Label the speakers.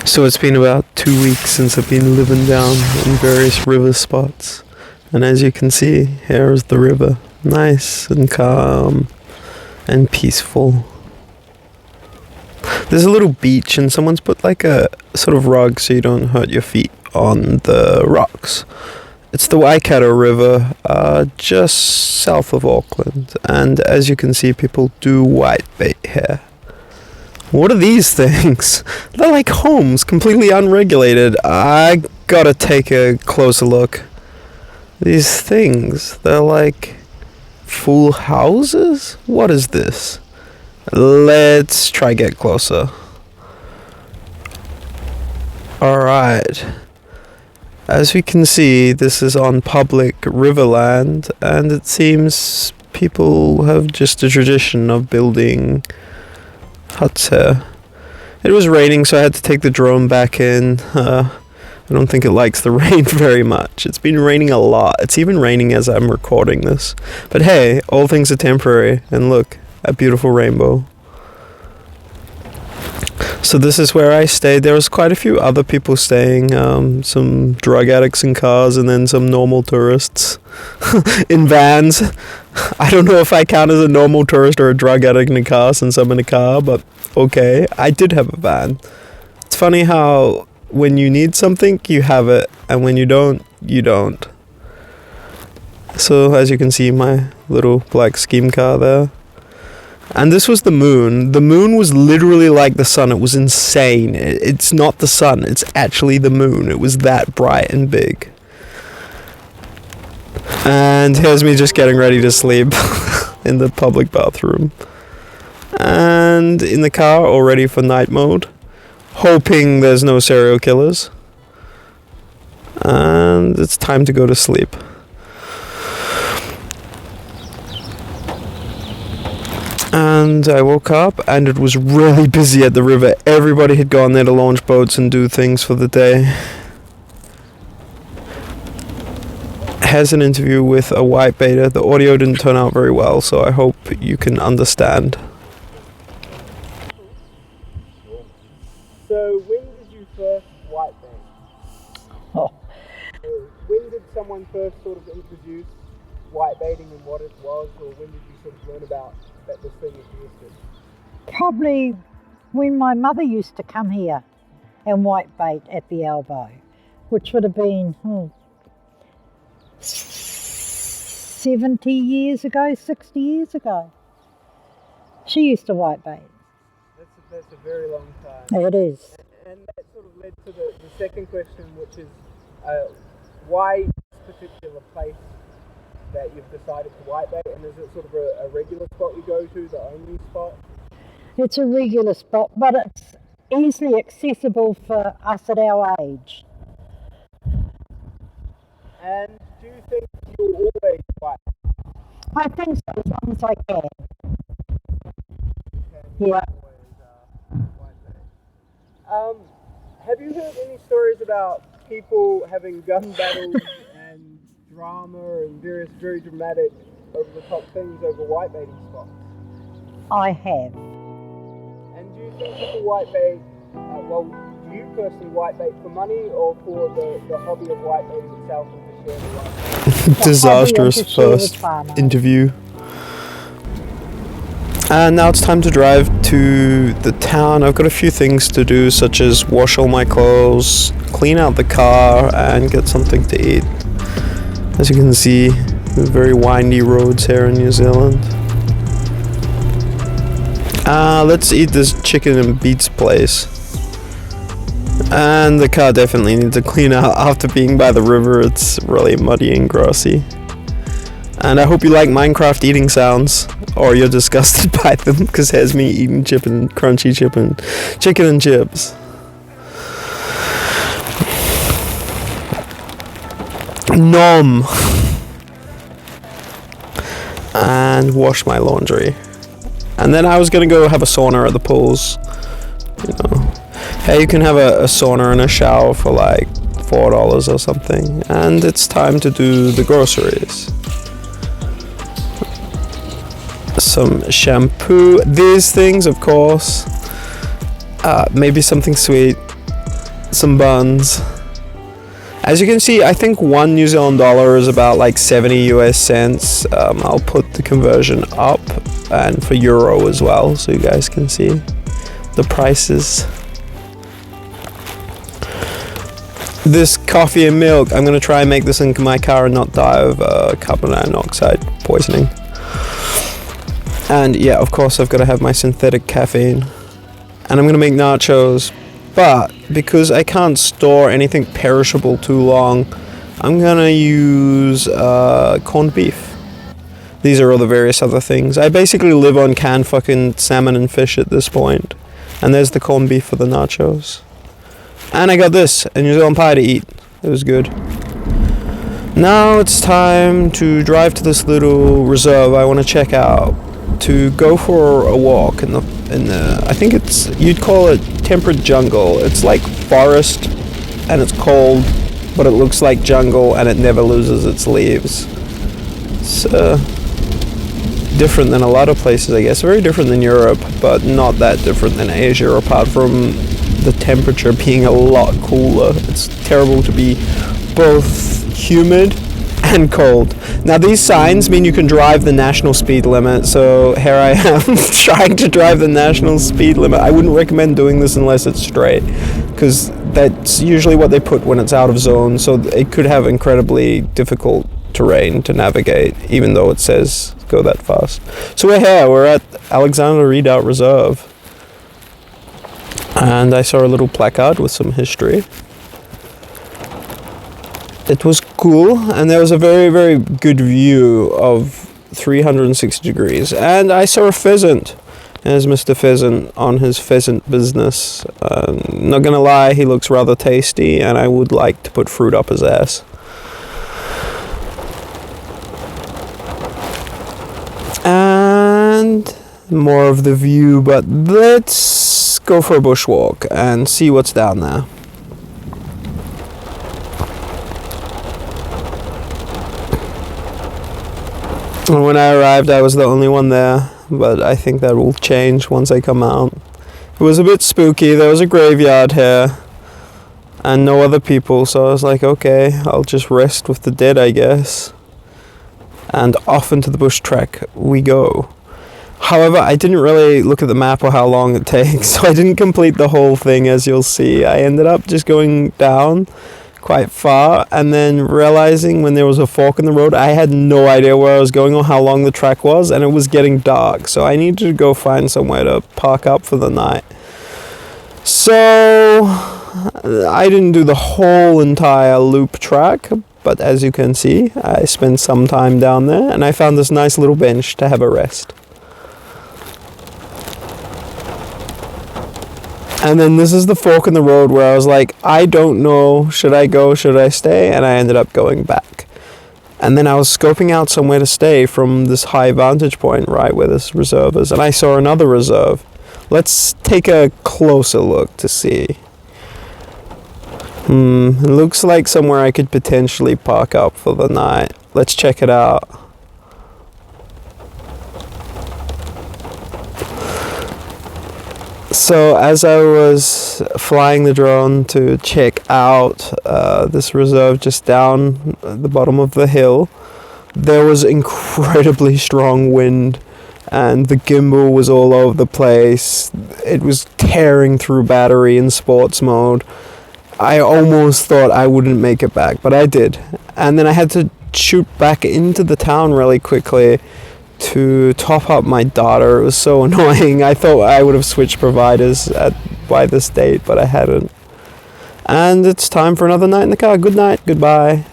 Speaker 1: So it's been about 2 weeks since I've been living down in various river spots. And as you can see, here is the river. Nice and calm and peaceful. There's a little beach and someone's put like a sort of rug so you don't hurt your feet on the rocks. It's the Waikato River, just south of Auckland. And as you can see, people do whitebait here. What are these things? They're like homes, completely unregulated. I gotta take a closer look. These things, they're like full houses? What is this? Let's try get closer. Alright. As we can see, this is on public riverland, and it seems people have just a tradition of building huts here. It was raining, so I had to take the drone back in. I don't think it likes the rain very much. It's been raining a lot. It's even raining as I'm recording this. But hey, all things are temporary. And look, a beautiful rainbow. So this is where I stayed. There was quite a few other people staying. Some drug addicts in cars and then some normal tourists in vans. I don't know if I count as a normal tourist or a drug addict in a car since I'm in a car, but okay. I did have a van. It's funny how when you need something, you have it, and when you don't, you don't. So as you can see, my little black scheme car there. And this was the moon. The moon was literally like the sun. It was insane. It's not the sun. It's actually the moon. It was that bright and big. And here's me just getting ready to sleep in the public bathroom. And in the car, all ready for night mode. Hoping there's no serial killers. And it's time to go to sleep. And I woke up and it was really busy at the river. Everybody had gone there to launch boats and do things for the day. Has an interview with a whitebaiter. The audio didn't turn out very well, so I hope you can understand.
Speaker 2: So when did you first whitebait?
Speaker 3: Oh.
Speaker 2: When did someone first sort of introduce whitebaiting and what it was, or when did you sort of learn about that this thing existed?
Speaker 3: Probably when my mother used to come here and whitebait at the elbow, which would have been 70 years ago, 60 years ago. She used to whitebait.
Speaker 2: That's a very long time.
Speaker 3: It is.
Speaker 2: And that sort of led to the second question, which is why this particular place that you've decided to whitebait, and is it sort of a regular spot you go to, the only spot?
Speaker 3: It's a regular spot, but it's easily accessible for us at our age.
Speaker 2: And do you think you'll always whitebait?
Speaker 3: I think so, as long as I can. Yeah.
Speaker 2: Have you heard any stories about people having gun battles and drama and various very dramatic, over-the-top things over whitebaiting spots?
Speaker 3: I have.
Speaker 2: And do you think people whitebait, do you personally whitebait for money or for the hobby of whitebaiting itself and to share the whitebait?
Speaker 1: Disastrous first interview. And now it's time to drive to the town. I've got a few things to do, such as wash all my clothes, clean out the car, and get something to eat. As you can see, very windy roads here in New Zealand. Let's eat this chicken and beets place. And the car definitely needs to clean out after being by the river. It's really muddy and grassy. And I hope you like Minecraft eating sounds, or you're disgusted by them, because here's me eating crunchy chicken and chips. Nom! And wash my laundry. And then I was gonna go have a sauna at the pools. You know, hey, you can have a sauna and a shower for like $4 or something. And it's time to do the groceries. Some shampoo, these things of course, maybe something sweet, some buns. As you can see, I think $1 New Zealand dollar is about like 70 US cents. I'll put the conversion up, and for euro as well, so you guys can see the prices. This coffee and milk, I'm gonna try and make this in my car and not die of carbon monoxide poisoning. And yeah, of course I've got to have my synthetic caffeine. And I'm gonna make nachos, but because I can't store anything perishable too long, I'm gonna use corned beef. These are all the various other things. I basically live on canned fucking salmon and fish at this point. And there's the corned beef for the nachos. And I got this, a New Zealand pie to eat. It was good. Now it's time to drive to this little reserve I want to check out, to go for a walk in the I think you'd call it temperate jungle. It's like forest and it's cold, but it looks like jungle and it never loses its leaves. It's different than a lot of places, I guess. Very different than Europe, but not that different than Asia, apart from the temperature being a lot cooler. It's terrible to be both humid and cold. Now these signs mean you can drive the national speed limit, so here I am trying to drive the national speed limit. I wouldn't recommend doing this unless it's straight, because that's usually what they put when it's out of zone, so it could have incredibly difficult terrain to navigate, even though it says go that fast. So we're at Alexander Redoubt Reserve, and I saw a little placard with some history. It was cool, and there was a very, very good view of 360 degrees. And I saw a pheasant. There's Mr. Pheasant on his pheasant business. Not gonna lie, he looks rather tasty, and I would like to put fruit up his ass. And more of the view, but let's go for a bushwalk and see what's down there. And when I arrived, I was the only one there, but I think that will change once I come out. It was a bit spooky. There was a graveyard here and no other people, so I was like, okay, I'll just rest with the dead, I guess. And off into the bush trek we go. However, I didn't really look at the map or how long it takes, so I didn't complete the whole thing, as you'll see. I ended up just going down quite far, and then realizing when there was a fork in the road, I had no idea where I was going or how long the track was, and it was getting dark, so I needed to go find somewhere to park up for the night. So I didn't do the whole entire loop track, but as you can see, I spent some time down there, and I found this nice little bench to have a rest. And then this is the fork in the road where I was like, I don't know, should I go, should I stay? And I ended up going back. And then I was scoping out somewhere to stay from this high vantage point, right where this reserve is. And I saw another reserve. Let's take a closer look to see. It looks like somewhere I could potentially park up for the night. Let's check it out. So as I was flying the drone to check out this reserve just down at the bottom of the hill, there was incredibly strong wind and the gimbal was all over the place. It was tearing through battery in sports mode. I almost thought I wouldn't make it back, but I did. And then I had to shoot back into the town really quickly to top up my data. It was so annoying. I thought I would have switched providers by this date, but I hadn't. And it's time for another night in the car. Good night, goodbye.